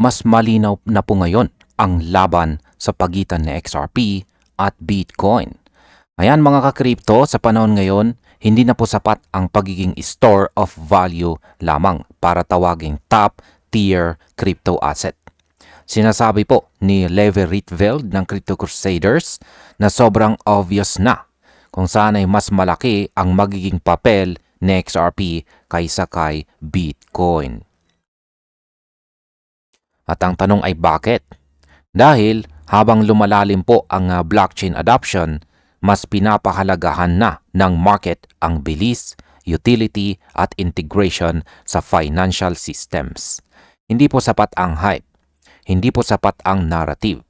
Mas malinaw na po ngayon ang laban sa pagitan ni XRP at Bitcoin. Ayan mga ka-crypto, sa panahon ngayon, hindi na po sapat ang pagiging store of value lamang para tawaging top tier crypto asset. Sinasabi po ni Levi Rietveld ng Crypto Crusaders na sobrang obvious na kung saan ay mas malaki ang magiging papel ni XRP kaysa kay Bitcoin. At ang tanong ay bakit? Dahil habang lumalalim po ang blockchain adoption, mas pinapahalagahan na ng market ang bilis, utility at integration sa financial systems. Hindi po sapat ang hype. Hindi po sapat ang narrative.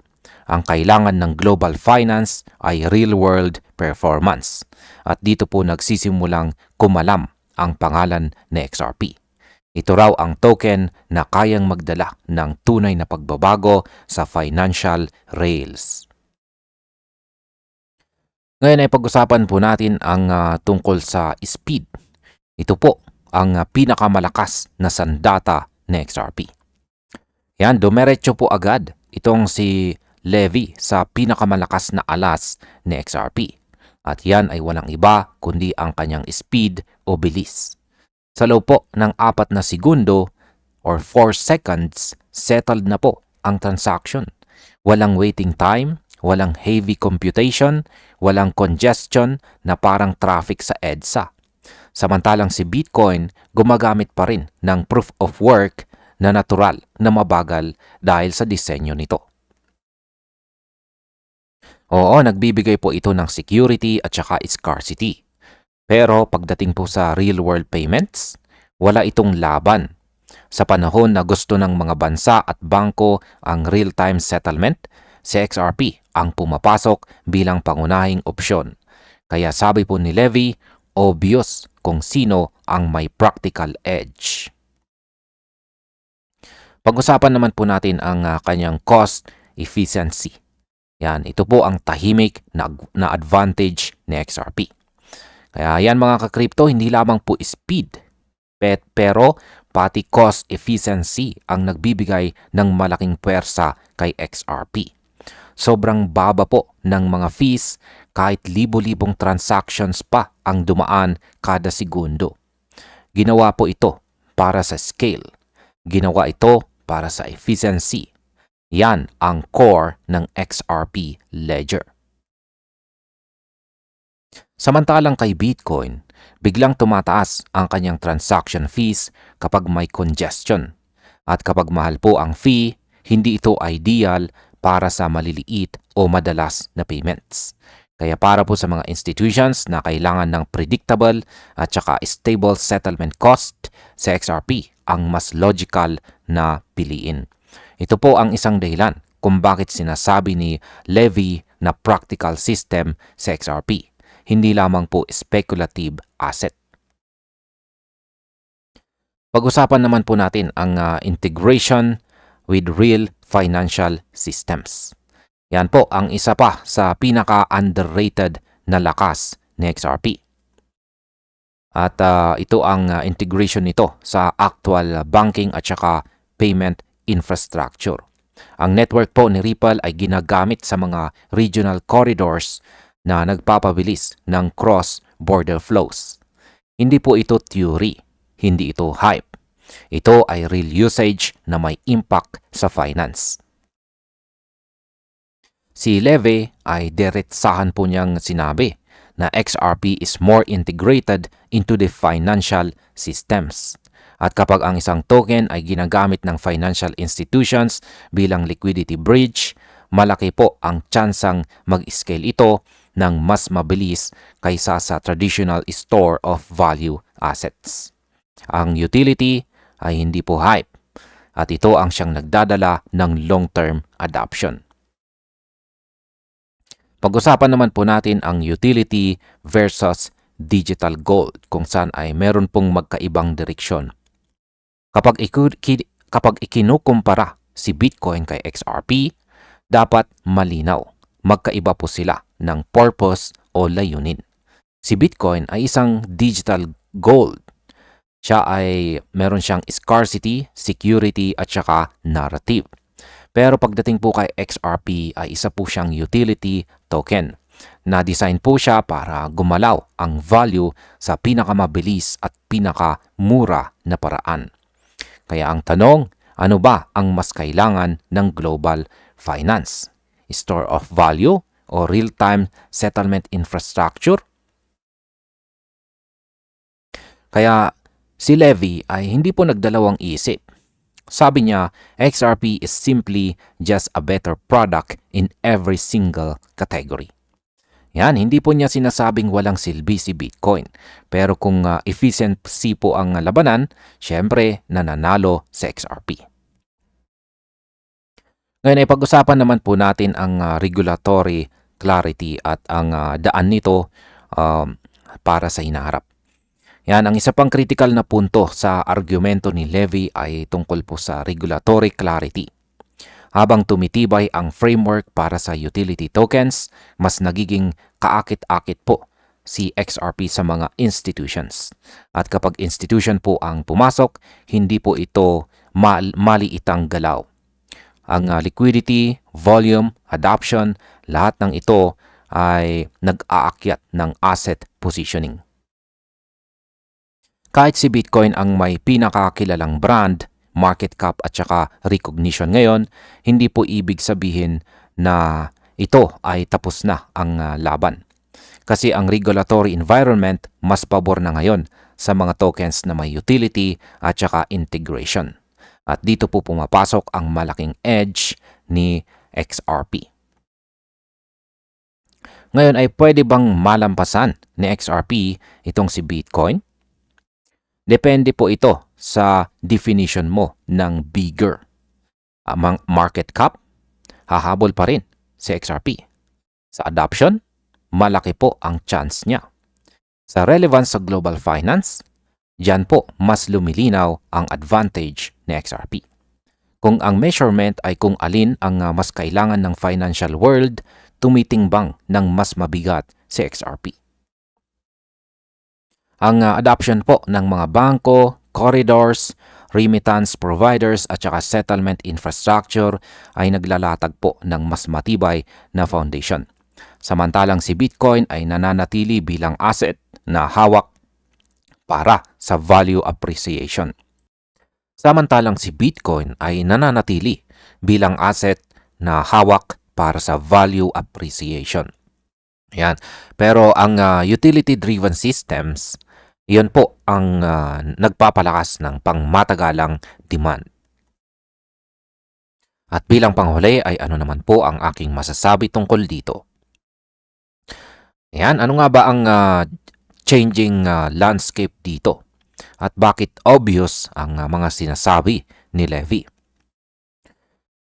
Ang kailangan ng global finance ay real-world performance. At dito po nagsisimulang kumalam ang pangalan ni XRP. Ito raw ang token na kayang magdala ng tunay na pagbabago sa financial rails. Ngayon ay pag-usapan po natin ang tungkol sa speed. Ito po ang pinakamalakas na sandata ni XRP. Yan, dumiretso po agad itong si Levi sa pinakamalakas na alas ni XRP. At yan ay walang iba kundi ang kanyang speed o bilis. Sa loob po ng 4 na segundo or 4 seconds, settled na po ang transaction. Walang waiting time, walang heavy computation, walang congestion na parang traffic sa EDSA. Samantalang si Bitcoin gumagamit pa rin ng proof of work na natural na mabagal dahil sa disenyo nito. Oo, nagbibigay po ito ng security at saka scarcity. Pero pagdating po sa real-world payments, wala itong laban. Sa panahon na gusto ng mga bansa at bangko ang real-time settlement, si XRP ang pumapasok bilang pangunahing opsyon. Kaya sabi po ni Levi, obvious kung sino ang may practical edge. Pag-usapan naman po natin ang kanyang cost efficiency. Yan, ito po ang tahimik na advantage ni XRP. Kaya yan mga ka-crypto, hindi lamang po speed, pero pati cost efficiency ang nagbibigay ng malaking puwersa kay XRP. Sobrang baba po ng mga fees kahit libo-libong transactions pa ang dumaan kada segundo. Ginawa po ito para sa scale. Ginawa ito para sa efficiency. Yan ang core ng XRP ledger. Samantalang kay Bitcoin, biglang tumataas ang kanyang transaction fees kapag may congestion. At kapag mahal po ang fee, hindi ito ideal para sa maliliit o madalas na payments. Kaya para po sa mga institutions na kailangan ng predictable at saka stable settlement cost, sa XRP ang mas logical na piliin. Ito po ang isang dahilan kung bakit sinasabi ni Levi na practical system sa XRP. Hindi lamang po speculative asset. Pag-usapan naman po natin ang integration with real financial systems. Yan po ang isa pa sa pinaka-underrated na lakas ni XRP. At ito ang integration nito sa actual banking at saka payment infrastructure. Ang network po ni Ripple ay ginagamit sa mga regional corridors na nagpapabilis ng cross-border flows. Hindi po ito theory, hindi ito hype. Ito ay real usage na may impact sa finance. Si Levi ay diretsahan po niyang sinabi na XRP is more integrated into the financial systems. At kapag ang isang token ay ginagamit ng financial institutions bilang liquidity bridge, malaki po ang tsansang mag-scale ito ng mas mabilis kaysa sa traditional store of value assets. Ang utility ay hindi po hype at ito ang siyang nagdadala ng long-term adoption. Pag-usapan naman po natin ang utility versus digital gold kung saan ay meron pong magkaibang direksyon. Kapag ikinukumpara si Bitcoin kay XRP, dapat malinaw. Magkaiba po sila ng purpose o layunin. Si Bitcoin ay isang digital gold. Siya ay meron siyang scarcity, security at saka narrative. Pero pagdating po kay XRP ay isa po siyang utility token. Na-design po siya para gumalaw ang value sa pinakamabilis at pinakamura na paraan. Kaya ang tanong, ano ba ang mas kailangan ng global finance? Store of value o real-time settlement infrastructure? Kaya si Levy ay hindi po nagdalawang isip. Sabi niya, XRP is simply just a better product in every single category. Yan, hindi po niya sinasabing walang silbi si Bitcoin. Pero kung efficiency po ang labanan, syempre nananalo sa XRP. Ngayon ay pag-usapan naman po natin ang regulatory clarity at ang daan nito para sa hinaharap. Yan, ang isa pang critical na punto sa argumento ni Levy ay tungkol po sa regulatory clarity. Habang tumitibay ang framework para sa utility tokens, mas nagiging kaakit-akit po si XRP sa mga institutions. At kapag institution po ang pumasok, hindi po ito maliitang galaw. Ang liquidity, volume, adoption, lahat ng ito ay nag-aakyat ng asset positioning. Kahit si Bitcoin ang may pinakakilalang brand, market cap at saka recognition ngayon, hindi po ibig sabihin na ito ay tapos na ang laban. Kasi ang regulatory environment mas pabor na ngayon sa mga tokens na may utility at saka integration. At dito po pumapasok ang malaking edge ni XRP. Ngayon ay pwede bang malampasan ni XRP itong si Bitcoin? Depende po ito sa definition mo ng bigger. Among market cap, hahabol pa rin si XRP. Sa adoption, malaki po ang chance niya. Sa relevance sa global finance, diyan po mas lumilinaw ang advantage ni XRP. Kung ang measurement ay kung alin ang mas kailangan ng financial world, tumitingbang ng mas mabigat si XRP. Ang adoption po ng mga bangko, corridors, remittance providers at saka settlement infrastructure ay naglalatag po ng mas matibay na foundation. Samantalang si Bitcoin ay nananatili bilang asset na hawak para sa value appreciation. Samantalang si Bitcoin ay nananatili bilang asset na hawak para sa value appreciation. Yan. Pero ang utility-driven systems, iyon po ang nagpapalakas ng pangmatagalang demand. At bilang panghuli ay ano naman po ang aking masasabi tungkol dito. Yan, ano nga ba ang changing landscape dito? At bakit obvious ang mga sinasabi ni Levy?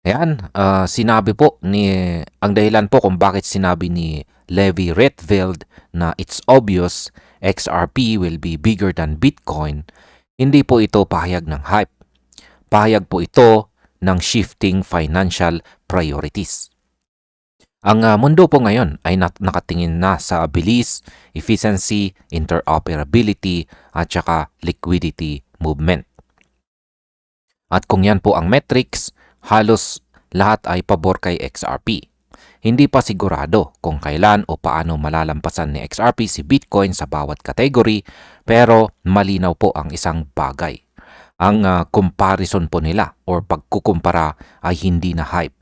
Ayan, sinabi po ang dahilan po kung bakit sinabi ni Levy Rietveld na it's obvious XRP will be bigger than Bitcoin, hindi po ito pahayag ng hype. Pahayag po ito ng shifting financial priorities. Ang mundo po ngayon ay nakatingin na sa bilis, efficiency, interoperability at saka liquidity movement. At kung yan po ang metrics, halos lahat ay pabor kay XRP. Hindi pa sigurado kung kailan o paano malalampasan ni XRP si Bitcoin sa bawat category, pero malinaw po ang isang bagay. Ang comparison po nila or pagkukumpara ay hindi na hype,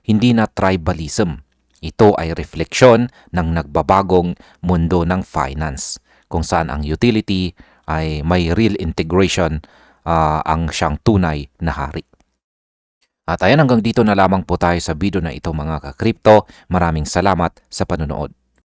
hindi na tribalism. Ito ay refleksyon ng nagbabagong mundo ng finance, kung saan ang utility ay may real integration ang siyang tunay na hari. At ayan, hanggang dito na lamang po tayo sa video na ito mga ka-crypto. Maraming salamat sa panonood.